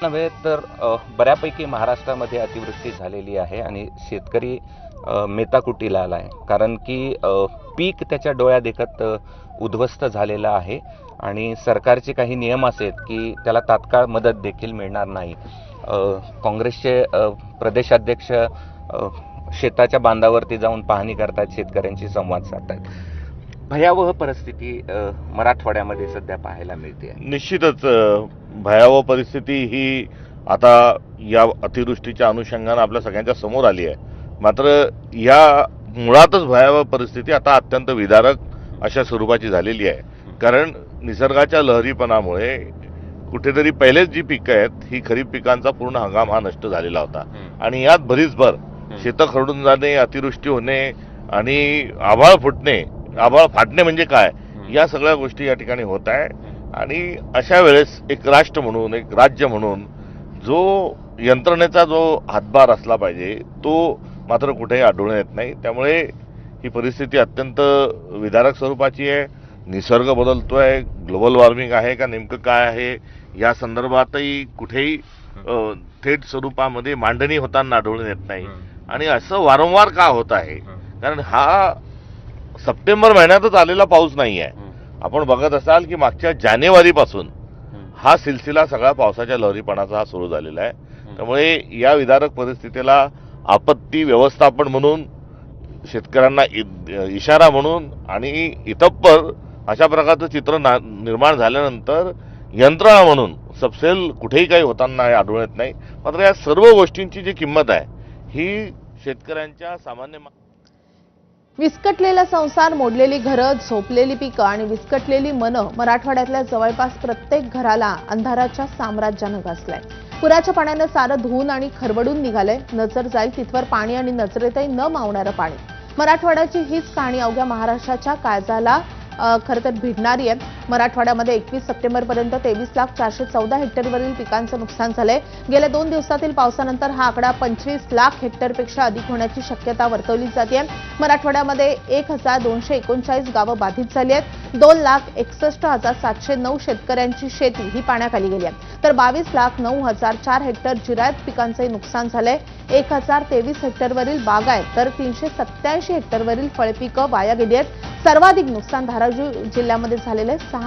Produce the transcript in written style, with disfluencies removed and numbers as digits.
नव्हे तर बऱ्यापैकी महाराष्ट्रामध्ये अतिवृष्टी झालेली आहे आणि शेतकरी मेताकुटीला आला आहे. कारण की पीक त्याच्या डोळ्यादेखत उद्ध्वस्त झालेलं आहे आणि सरकारचे काही नियम असे आहेत की त्याला तात्काळ मदत देखील मिळणार नाही. काँग्रेसचे प्रदेशाध्यक्ष शेताच्या बांधावरती जाऊन पाहणी करतात, शेतकऱ्यांशी संवाद साधतात. भयावह परिस्थिती मराठवाड्यामध्ये सध्या पाहायला मिळते. निश्चितच भयावह परिस्थिती ही आता या अतिवृष्टीच्या अनुषंगाने आपल्या सगळ्यांच्या समोर आली आहे. मात्र या मुळातच भयावह परिस्थिती आता अत्यंत विदारक अशा स्वरूपाची झालेली आहे. कारण निसर्गाच्या लहरीपणामुळे कुठेतरी पहिलेच जी पिकं आहेत ही खरीप पिकांचा पूर्ण हंगाम हा नष्ट झालेला होता आणि यात भरीसभर शेतं खरडून जाणे, अतिवृष्टी होणे आणि आभाळ फुटणे, आभाळ फाटणे म्हणजे काय, या सगळ्या गोष्टी या ठिकाणी होत आहे. आणि अशा वेळेस एक राष्ट्र म्हणून, एक राज्य म्हणून जो यंत्रणेचा जो हातभार असला पाहिजे तो मात्र कुठेही आढळून येत नाही. त्यामुळे ही परिस्थिती अत्यंत विदारक स्वरूपाची आहे. निसर्ग बदलतोय, ग्लोबल वॉर्मिंग आहे का नेमकं काय आहे या संदर्भातही कुठेही थेट स्वरूपामध्ये मांडणी होताना आढळून येत नाही. आणि असं वारंवार का होत आहे, कारण हा सप्टेंबर महिन्यातच आलेला पाऊस नाही आहे. आपण बघत असाल की मागच्या जानेवारीपासून हा सिलसिला सगळा पावसाच्या लहरीपणाचा हा सुरू झालेला आहे. त्यामुळे या विदारक परिस्थितीला आपत्ती व्यवस्थापन म्हणून, शेतकऱ्यांना इशारा म्हणून आणि इतप्पर अशा प्रकारचं चित्र निर्माण झाल्यानंतर यंत्रणा म्हणून सबसेल कुठेही काही होताना आढळून येत नाही. मात्र या सर्व गोष्टींची जी किंमत आहे ही शेतकऱ्यांच्या सामान्य विस्कटलेला संसार, मोडलेली घरं, झोपलेली पिकं आणि विस्कटलेली मनं मराठवाड्यातल्या जवळपास प्रत्येक घराला अंधाराच्या साम्राज्यानं घासलंय. पुराच्या पाण्यानं सारं धुवून आणि खरबडून निघालंय. नजर जाईल तिथवर पाणी आणि नजरेतही न मावणारं पाणी. मराठवाड्याची हीच कहाणी अवघ्या महाराष्ट्राच्या काळजाला खरं तर भिडणारी आहे. मराठवाड्यामध्ये 21 सप्टेंबरपर्यंत 23,414 हेक्टरवरील पिकांचं नुकसान झालंय. गेल्या 2 दिवसातील पावसानंतर हा आकडा 25 लाख हेक्टरपेक्षा अधिक होण्याची शक्यता वर्तवली जाते. मराठवाड्यामध्ये 1,239 गावं बाधित झाली आहेत. 2,61,709 शेतकऱ्यांची शेती ही पाण्याखाली गेली आहे. तर 22,09,004 हेक्टर जिरायत पिकांचंही नुकसान झालंय. 1,023 हेक्टरवरील बागायत तर 387 हेक्टरवरील फळपिकं वाया गेली आहेत. सर्वाधिक नुकसान धाराशिव जिल्ह्यामध्ये झालेले